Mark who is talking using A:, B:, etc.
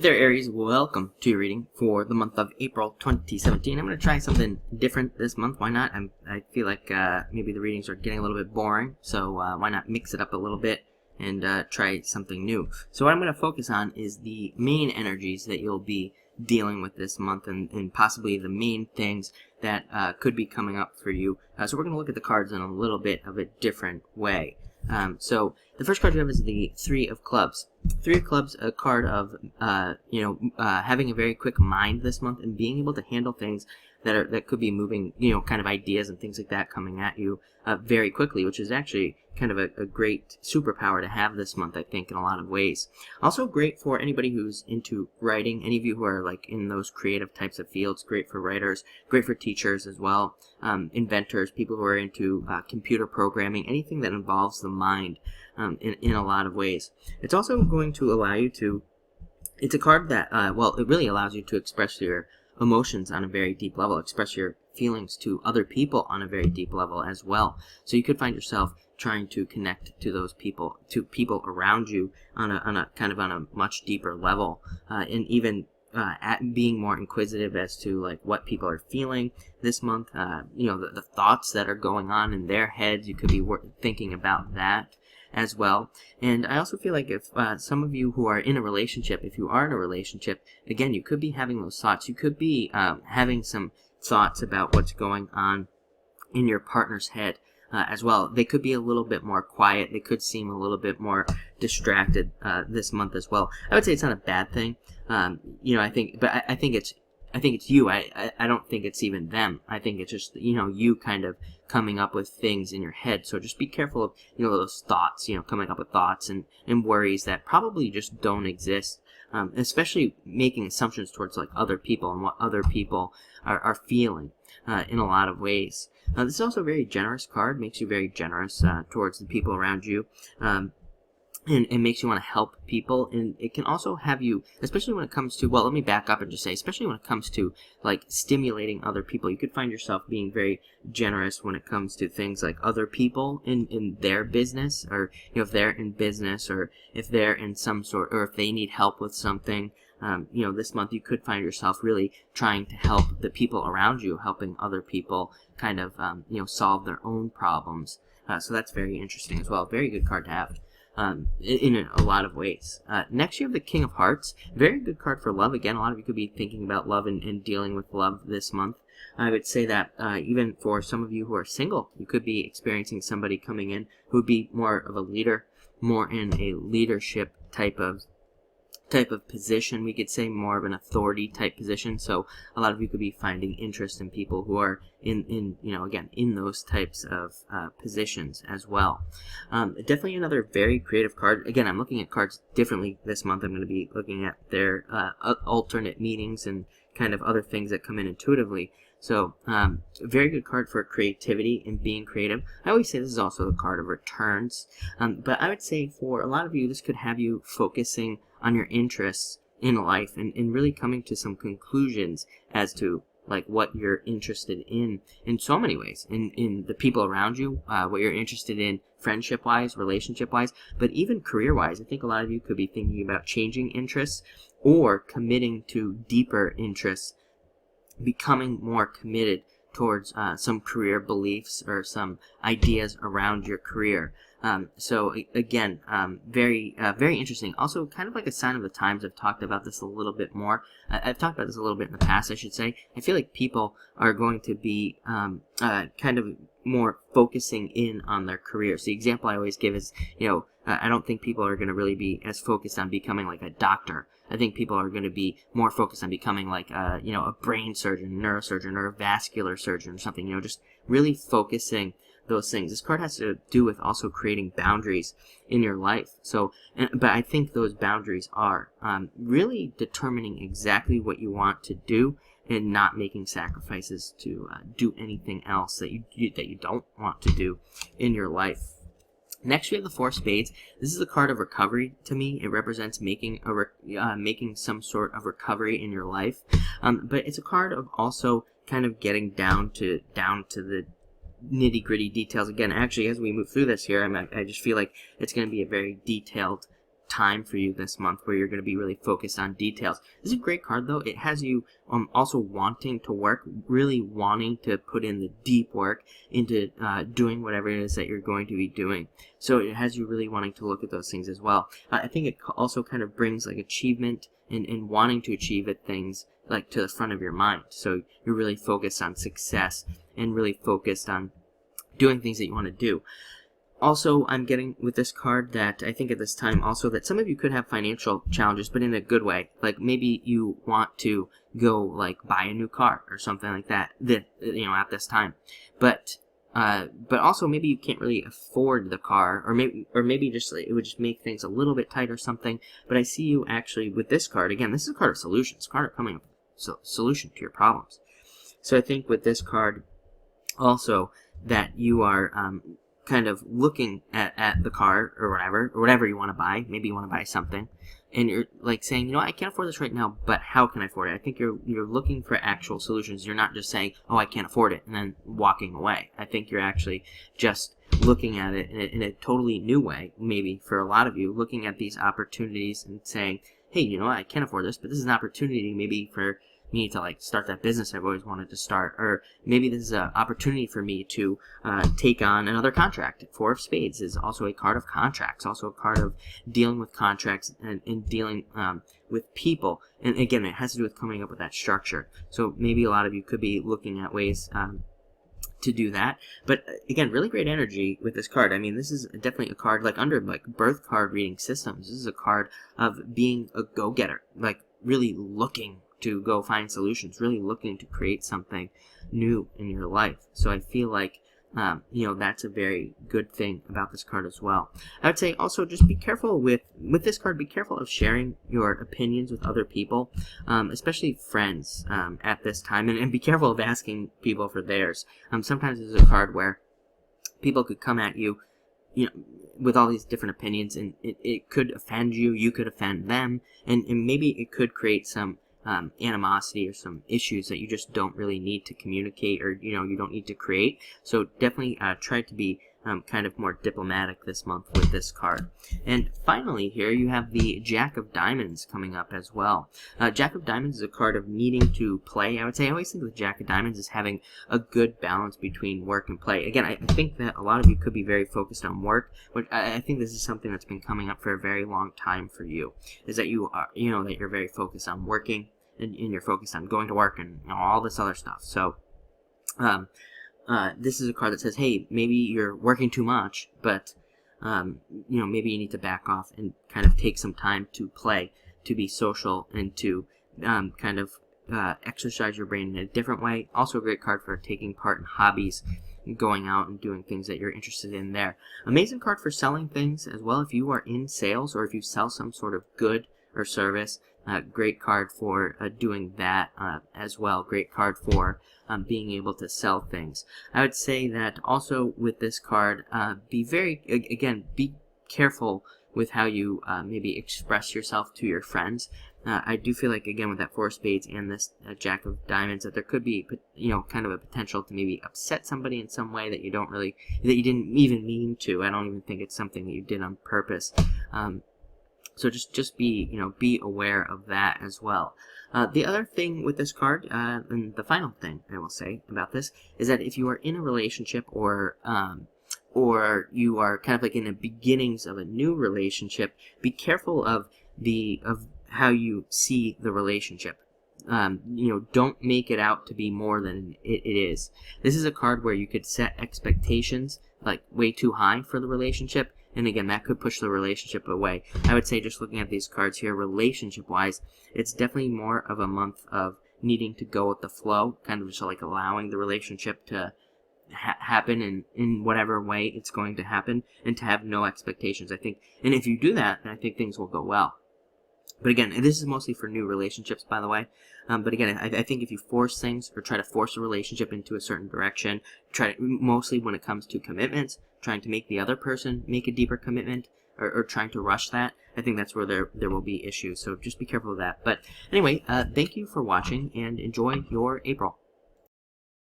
A: There, Aries, welcome to your reading for the month of April 2017. I'm going to try something different this month. Why not? I feel like maybe the readings are getting a little bit boring, so why not mix it up a little bit and try something new. So what I'm going to focus on is the main energies that you'll be dealing with this month and possibly the main things that could be coming up for you. So we're going to look at the cards in a little bit of a different way. So the first card you have is the Three of Clubs. Three of Clubs, a card of having a very quick mind this month and being able to handle things that could be moving, kind of ideas and things like that coming at you very quickly, which is actually kind of a great superpower to have this month, I think, in a lot of ways. Also great for anybody who's into writing, any of you who are like in those creative types of fields, great for writers, great for teachers as well, inventors, people who are into computer programming, anything that involves the mind in a lot of ways. It's also going to allow you to, it's a card that, it really allows you to express your emotions on a very deep level, express your feelings to other people on a very deep level as well. So you could find yourself trying to connect to those people, to people around you on a much deeper level, and even at being more inquisitive as to like what people are feeling this month. The thoughts that are going on in their heads, you could be thinking about that as well. And I also feel like if some of you who are in a relationship, if you are in a relationship, again, you could be having those thoughts. You could be having some thoughts about what's going on in your partner's head as well. They could be a little bit more quiet. They could seem a little bit more distracted this month as well. I would say it's not a bad thing. I think it's you. I don't think it's even them. I think it's just, you kind of coming up with things in your head. So just be careful of, those thoughts, coming up with thoughts and worries that probably just don't exist. Especially making assumptions towards like other people and what other people are feeling in a lot of ways. This is also a very generous card, makes you very generous towards the people around you. And makes you want to help people, and it can also have you, especially when it comes to, let me back up and just say, especially when it comes to like stimulating other people, you could find yourself being very generous when it comes to things like other people in their business, or if they're in business, or if they're in some sort, or if they need help with something. This month you could find yourself really trying to help the people around you, helping other people kind of solve their own problems. So that's very interesting as well. Very good card to have. In a lot of ways. Next, you have the King of Hearts. Very good card for love. Again, a lot of you could be thinking about love and dealing with love this month. I would say that even for some of you who are single, you could be experiencing somebody coming in who would be more of a leader, more in a leadership type of position, we could say, more of an authority type position. So a lot of you could be finding interest in people who are in those types of positions as well. Definitely another very creative card. Again, I'm looking at cards differently this month. I'm going to be looking at their alternate meanings and kind of other things that come in intuitively. So, very good card for creativity and being creative. I always say this is also the card of returns. But I would say for a lot of you, this could have you focusing on your interests in life and really coming to some conclusions as to like what you're interested in so many ways. In the people around you, what you're interested in friendship-wise, relationship-wise, but even career-wise. I think a lot of you could be thinking about changing interests or committing to deeper interests, becoming more committed towards some career beliefs or some ideas around your career. So again, very interesting. Also, kind of like a sign of the times. I've talked about this a little bit more. I've talked about this a little bit in the past, I should say. I feel like people are going to be kind of more focusing in on their career. So the example I always give is, I don't think people are going to really be as focused on becoming like a doctor. I think people are going to be more focused on becoming like a brain surgeon, neurosurgeon, or a vascular surgeon or something. Just really focusing those things. This card has to do with also creating boundaries in your life. So, but I think those boundaries are really determining exactly what you want to do and not making sacrifices to do anything else that you don't want to do in your life. Next, we have the Four of Spades. This is a card of recovery to me. It represents making some sort of recovery in your life. But it's a card of also kind of getting down to the nitty-gritty details. Again, actually, as we move through this here, I just feel like it's going to be a very detailed time for you this month where you're going to be really focused on details. This is a great card, though. It has you also wanting to work, really wanting to put in the deep work into doing whatever it is that you're going to be doing. So it has you really wanting to look at those things as well. I think it also kind of brings like achievement and wanting to achieve at things like to the front of your mind. So you're really focused on success and really focused on doing things that you want to do. Also, I'm getting with this card that I think at this time also that some of you could have financial challenges, but in a good way. Like maybe you want to go like buy a new car or something like that, at this time. But also maybe you can't really afford the car, or maybe just it would just make things a little bit tight or something. But I see you actually with this card. Again, this is a card of solutions. Card of coming up with a solution to your problems. So I think with this card also that you are kind of looking at the car or whatever you want to buy. Maybe you want to buy something, and you're like saying, I can't afford this right now, but how can I afford it? I think you're looking for actual solutions. You're not just saying, I can't afford it, and then walking away. I think you're actually just looking at it in a totally new way, maybe for a lot of you, looking at these opportunities and saying, hey, I can't afford this, but this is an opportunity maybe for me to like start that business I've always wanted to start, or maybe this is an opportunity for me to take on another contract. Four of Spades is also a card of contracts, also a card of dealing with contracts and dealing with people. And again, it has to do with coming up with that structure. So maybe a lot of you could be looking at ways to do that. But again, really great energy with this card. I mean, this is definitely a card like under like birth card reading systems. This is a card of being a go-getter, like really looking to go find solutions, really looking to create something new in your life. So I feel like, that's a very good thing about this card as well. I would say also just be careful with this card, be careful of sharing your opinions with other people, especially friends at this time, and be careful of asking people for theirs. Sometimes this is a card where people could come at you, with all these different opinions, and it could offend you, you could offend them, and maybe it could create some animosity or some issues that you just don't really need to communicate, or you don't need to create. So definitely try to be kind of more diplomatic this month with this card. And finally here you have the Jack of Diamonds coming up as well. Jack of Diamonds is a card of needing to play. I would say I always think of the Jack of Diamonds as having a good balance between work and play. Again, I think that a lot of you could be very focused on work, but I think this is something that's been coming up for a very long time for you, is that you are, that you're very focused on working, and you're focused on going to work and all this other stuff. So this is a card that says, hey, maybe you're working too much, but maybe you need to back off and kind of take some time to play, to be social, and to kind of exercise your brain in a different way. Also a great card for taking part in hobbies, going out and doing things that you're interested in there. Amazing card for selling things as well. If you are in sales, or if you sell some sort of good or service, great card for doing that as well. Great card for being able to sell things. I would say that also with this card, be careful with how you maybe express yourself to your friends. I do feel like, again, with that Four of Spades and this Jack of Diamonds, that there could be, kind of a potential to maybe upset somebody in some way that you didn't even mean to. I don't even think it's something that you did on purpose. So just be aware of that as well. The other thing with this card, and the final thing I will say about this, is that if you are in a relationship, or you are kind of like in the beginnings of a new relationship, be careful of how you see the relationship. Don't make it out to be more than it is. This is a card where you could set expectations like way too high for the relationship, and again, that could push the relationship away. I would say, just looking at these cards here, relationship-wise, it's definitely more of a month of needing to go with the flow, kind of just like allowing the relationship to happen in whatever way it's going to happen, and to have no expectations, I think. And if you do that, then I think things will go well. But again, this is mostly for new relationships, by the way. But again, I think if you force things, or try to force a relationship into a certain direction, mostly when it comes to commitments, trying to make the other person make a deeper commitment, or trying to rush that, I think that's where there will be issues. So just be careful of that. But anyway, thank you for watching, and enjoy your April.